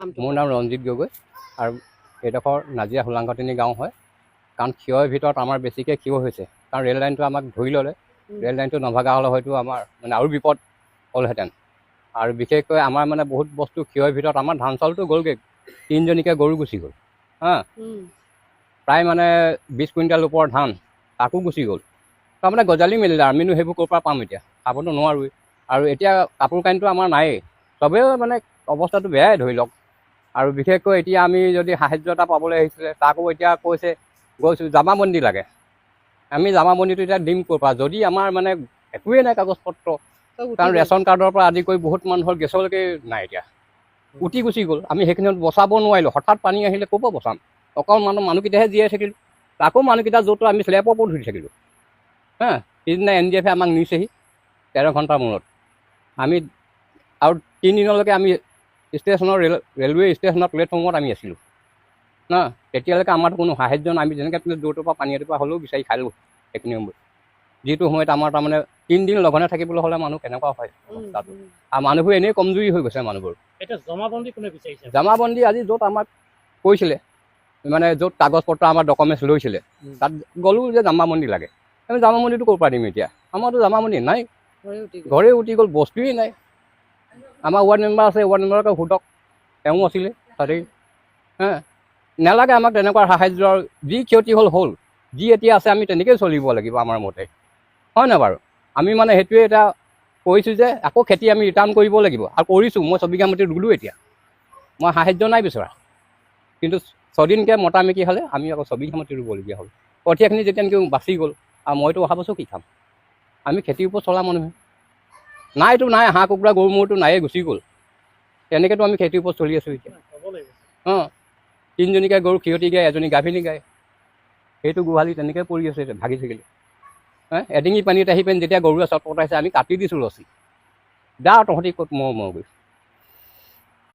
মোৰ নাম ৰঞ্জিত গগৈ আৰু এইডোখৰ নাজিৰা হোলাংঘাটনি গাঁও হয়। কাৰণ ক্ষয়ৰ ভিতৰত আমাৰ বেছিকৈ ক্ষয় হৈছে, কাৰণ ৰেল লাইনটো আমাক ধৰি ল'লে। ৰেল লাইনটো নভগা হ'লে হয়তো আমাৰ মানে আৰু বিপদ হ'লহেঁতেন। আৰু বিশেষকৈ আমাৰ মানে বহুত বস্তু ক্ষয়ৰ ভিতৰত আমাৰ ধান চাউলটো গ'লগৈ, 3জনীকৈ গৰু গুচি গ'ল প্ৰায় মানে 20 কুইণ্টেল ওপৰৰ ধান তাকো গুচি গ'ল। তাৰমানে গজালি মেলিলে, আমিনো সেইবোৰ ক'ৰ পৰা পাম এতিয়া, খাবতো নোৱাৰোৱেই। আৰু এতিয়া কাপোৰ কানিটো আমাৰ নায়েই, চবেও মানে অৱস্থাটো বেয়াই ধৰি লওক। আৰু বিশেষকৈ এতিয়া আমি যদি সাহায্য এটা পাবলৈ আহিছিলে, তাকো এতিয়া কৈছে গৈছোঁ জামাবন্দী লাগে। আমি জামাবন্দীটো এতিয়া দিম ক'ৰ পৰা, যদি আমাৰ মানে একোৱেই নাই কাগজ পত্ৰ। কাৰণ ৰেচন কাৰ্ডৰ পৰা আদি কৰি বহুত মানুহৰ গেছলৈকে নাই এতিয়া, উটি গুচি গ'ল। আমি সেইখিনিত বচাব নোৱাৰিলোঁ, হঠাৎ পানী আহিলে ক'ৰ পৰা বচাম। অকল মানুহকেইটাহে জীয়াই থাকিলোঁ, তাকো মানুহকেইটা য'ত আমি স্লেপৰ ওপৰত ধৰি থাকিলোঁ। সিদিনা NDF আমাক নিছেহি 13 ঘণ্টাৰ মূৰত। আমি আৰু 3 দিনলৈকে আমি ষ্টেচনৰ ৰেলৱে ষ্টেচনৰ প্লেটফৰ্মত আমি আছিলোঁ তেতিয়ালৈকে আমাৰ কোনো সাহায্য নাই। আমি যেনেকৈ দূৰটোৰ পৰা পানী এটোপা হ'লেও বিচাৰি খালোঁ সেইখিনি সময়ত। যিটো সময়ত আমাৰ তাৰমানে 3 দিন লঘনে থাকিবলৈ হ'লে মানুহ কেনেকুৱা হয় অৱস্থাটো। আৰু মানুহবোৰ এনেই কমজুৰি হৈ গৈছে মানুহবোৰ। এতিয়া জমাবন্দী কোনে বিচাৰিছে? জমাবন্দী আজি য'ত আমাক কৈছিলে, মানে য'ত কাগজ পত্ৰ আমাৰ ডকুমেণ্টছ লৈছিলে, তাত গ'লোঁ যে জামাবন্দী লাগে। আমি জামাবন্দীটো ক'ৰ পৰা দিম এতিয়া, আমাৰতো জামাবন্দী নাই, ঘৰে উটি গ'ল, বস্তুৱেই নাই। আমাৰ ৱাৰ্ড মেম্বাৰ আছে, ৱাৰ্ড মেম্বাৰকে সোধক, তেওঁ আছিলে তাতেই। নালাগে আমাক তেনেকুৱা সাহায্য, যি ক্ষতি হ'ল হ'ল, যি এতিয়া আছে আমি তেনেকৈয়ে চলিব লাগিব আমাৰ মতে, হয় নাই বাৰু। আমি মানে সেইটোৱে এটা কৰিছোঁ যে আকৌ খেতি আমি ৰিটাৰ্ণ কৰিব লাগিব, আৰু কৰিছোঁ। মই 6 বিঘা মাটি ৰুলোঁ এতিয়া, মই সাহায্য নাই বিচৰা। কিন্তু 6 দিনকৈ মতামেকি হ'লে আমি আকৌ 6 বিঘা মাটি ৰুবলগীয়া হ'ল। কঠীয়াখিনি যেতিয়া নেকি বাচি গ'ল, আৰু মইতো অহা বছৰ কি খাম। আমি খেতিৰ ওপৰত চলা মানুহে, নাইতো নাই, হাঁহ কুকুৰা গৰু মূৰটো নায়ে, গুচি গ'ল। তেনেকৈতো আমি খেতিৰ ওপৰত চলি আছোঁ এতিয়া। 3জনীকৈ গৰু, ক্ষীৰতী গাই, এজনী গাভিনী গাই, সেইটো গোহালি তেনেকৈ পৰি আছে ভাগি থাকিলে। এডিঙি পানীত আহি পিনে যেতিয়া গৰুৱে চট পটাইছে, আমি কাটি দিছোঁ ৰছী, যা তহঁতি ক'ত মৰো গৈ।